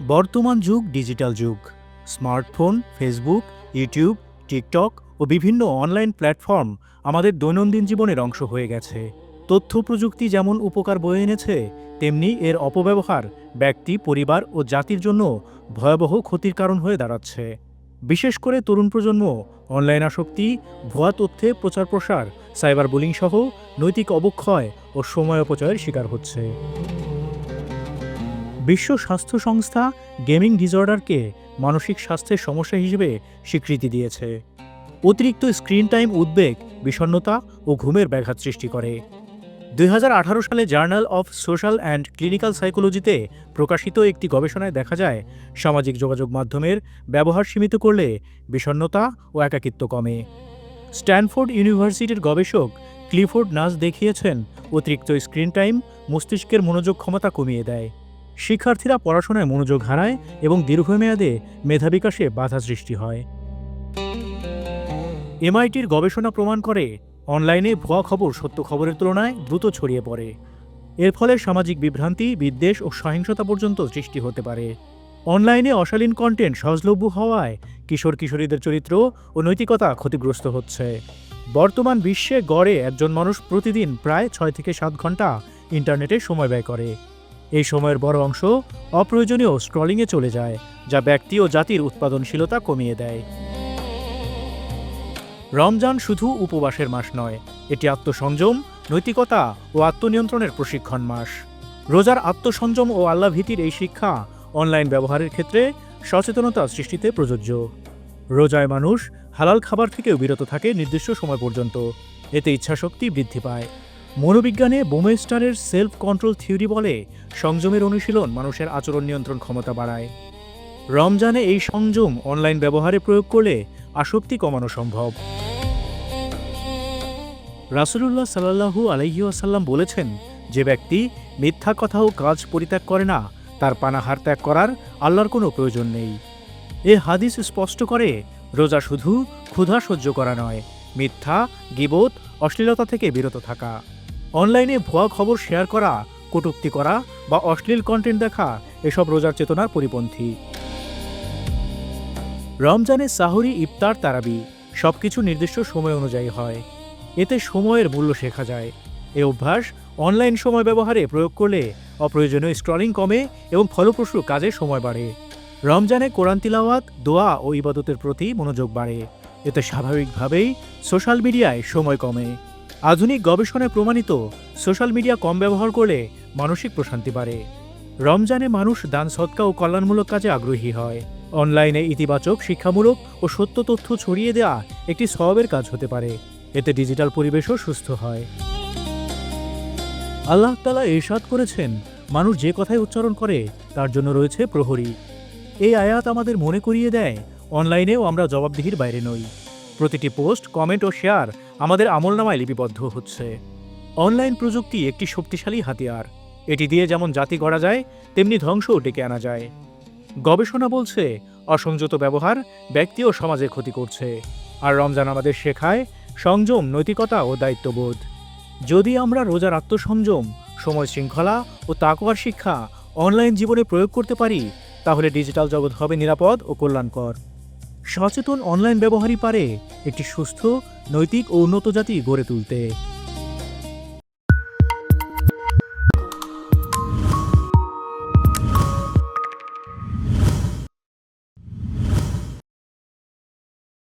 বর্তমান যুগ ডিজিটাল যুগ। স্মার্টফোন, ফেসবুক, ইউটিউব, টিকটক ও বিভিন্ন অনলাইন প্ল্যাটফর্ম আমাদের দৈনন্দিন জীবনের অংশ হয়ে গেছে। তথ্য প্রযুক্তি যেমন উপকার বয়ে এনেছে, তেমনি এর অপব্যবহার ব্যক্তি, পরিবার ও জাতির জন্য ভয়াবহ ক্ষতির কারণ হয়ে দাঁড়াচ্ছে। বিশেষ করে তরুণ প্রজন্ম অনলাইন আসক্তি, ভুয়া তথ্যে প্রচার প্রসার, সাইবার বুলিং সহ নৈতিক অবক্ষয় ও সময় অপচয়ের শিকার হচ্ছে। বিশ্ব স্বাস্থ্য সংস্থা গেমিং ডিসঅর্ডারকে মানসিক স্বাস্থ্যের সমস্যা হিসেবে স্বীকৃতি দিয়েছে। অতিরিক্ত স্ক্রিন টাইম উদ্বেগ, বিষণ্ণতা ও ঘুমের ব্যাঘাত সৃষ্টি করে। 2018 সালে journal of social and clinical সাইকোলজিতে প্রকাশিত একটি গবেষণায় দেখা যায়, সামাজিক যোগাযোগ মাধ্যমের ব্যবহার সীমিত করলে বিষণ্ণতা ও একাকিত্ব কমে। স্ট্যানফোর্ড ইউনিভার্সিটির গবেষক ক্লিফোর্ড নাস দেখিয়েছেন, অতিরিক্ত স্ক্রিন টাইম মস্তিষ্কের মনোযোগ ক্ষমতা কমিয়ে দেয়। শিক্ষার্থীরা পড়াশোনায় মনোযোগ হারায় এবং দীর্ঘমেয়াদে মেধা বিকাশে বাধা সৃষ্টি হয়। এমআইটির গবেষণা প্রমাণ করে, অনলাইনে ভুয়া খবর সত্য খবরের তুলনায় দ্রুত ছড়িয়ে পড়ে। এর ফলে সামাজিক বিভ্রান্তি, বিদ্বেষ ও সহিংসতা পর্যন্ত সৃষ্টি হতে পারে। অনলাইনে অশালীন কন্টেন্ট সহজলভ্য হওয়ায় কিশোর কিশোরীদের চরিত্র ও নৈতিকতা ক্ষতিগ্রস্ত হচ্ছে। বর্তমান বিশ্বে গড়ে একজন মানুষ প্রতিদিন প্রায় 6 থেকে 7 ঘন্টা ইন্টারনেটে সময় ব্যয় করে। এই সময়ের বড় অংশ অপ্রয়োজনীয় স্ক্রলিংয়ে চলে যায়, যা ব্যক্তি ও জাতির উৎপাদনশীলতা কমিয়ে দেয়। রমজান শুধু উপবাসের মাস নয়, এটি আত্মসংযম, নৈতিকতা ও আত্মনিয়ন্ত্রণের প্রশিক্ষণ মাস। রোজার আত্মসংযম ও আল্লাহভীতির এই শিক্ষা অনলাইন ব্যবহারের ক্ষেত্রে সচেতনতা সৃষ্টিতে প্রযোজ্য। রোজায় মানুষ হালাল খাবার থেকেও বিরত থাকে নির্দিষ্ট সময় পর্যন্ত। এতে ইচ্ছাশক্তি বৃদ্ধি পায়। মনোবিজ্ঞানে বোমেস্টারের সেলফ কন্ট্রোল থিওরি বলে, সংযমের অনুশীলন মানুষের আচরণ নিয়ন্ত্রণ ক্ষমতা বাড়ায়। রমজানে এই সংযম অনলাইন ব্যবহারে প্রয়োগ করলে আসক্তি কমানো সম্ভব। রাসূলুল্লাহ সাল্লাল্লাহু আলাইহি ওয়াসাল্লাম বলেছেন, যে ব্যক্তি মিথ্যা কথা ও কাজ পরিত্যাগ করে না, তার পানাহার ত্যাগ করার আল্লাহর কোনো প্রয়োজন নেই। এ হাদিস স্পষ্ট করে, রোজা শুধু ক্ষুধা সহ্য করা নয়, মিথ্যা, গীবত, অশ্লীলতা থেকে বিরত থাকা। অনলাইনে ভুয়া খবর শেয়ার করা, কটূক্তি করা বা অশ্লীল কন্টেন্ট দেখা এসব রোজার চেতনার পরিপন্থী। রমজানে সাহরি, ইফতার, তারাবি সবকিছু নির্দিষ্ট সময় অনুযায়ী হয়। এতে সময়ের মূল্য শেখা যায়। এ অভ্যাস অনলাইন সময় ব্যবহারে প্রয়োগ করলে অপ্রয়োজনীয় স্ক্রলিং কমে এবং ফলপ্রসূ কাজে সময় বাড়ে। রমজানে কোরআন তিলাওয়াত, দোয়া ও ইবাদতের প্রতি মনোযোগ বাড়ে। এতে স্বাভাবিকভাবেই সোশ্যাল মিডিয়ায় সময় কমে। আধুনিক গবেষণায় প্রমাণিত, সোশ্যাল মিডিয়া কম ব্যবহার করলে মানসিক প্রশান্তি বাড়ে। রমজানে মানুষ দান, সদকা ও কল্যাণমূলক কাজে আগ্রহী হয়। অনলাইনে ইতিবাচক, শিক্ষামূলক ও সত্য তথ্য ছড়িয়ে দেওয়া একটি সওয়াবের কাজ হতে পারে। এতে ডিজিটাল পরিবেশও সুস্থ হয়। আল্লাহ তাআলা ইরশাদ করেছেন, মানুষ যে কথাই উচ্চারণ করে তার জন্য রয়েছে প্রহরী। এই আয়াত আমাদের মনে করিয়ে দেয়, অনলাইনেও আমরা জবাবদিহির বাইরে নই। প্রতিটি পোস্ট, কমেন্ট ও শেয়ার আমাদের আমলনামায় লিপিবদ্ধ হচ্ছে। অনলাইন প্রযুক্তি একটি শক্তিশালী হাতিয়ার। এটি দিয়ে যেমন জাতি গড়া যায়, তেমনি ধ্বংসও ডেকে আনা যায়। গবেষণা বলছে, অসংযত ব্যবহার ব্যক্তি ও সমাজের ক্ষতি করছে। আর রমজান আমাদের শেখায় সংযম, নৈতিকতা ও দায়িত্ববোধ। যদি আমরা রোজার আত্মসংযম, সময় শৃঙ্খলা ও তাকওয়ার শিক্ষা অনলাইন জীবনে প্রয়োগ করতে পারি, তাহলে ডিজিটাল জগৎ হবে নিরাপদ ও কল্যাণকর। সচেতন অনলাইন ব্যবহারই পারে একটি সুস্থ, নৈতিক ও উন্নত জাতি গড়ে তুলতে।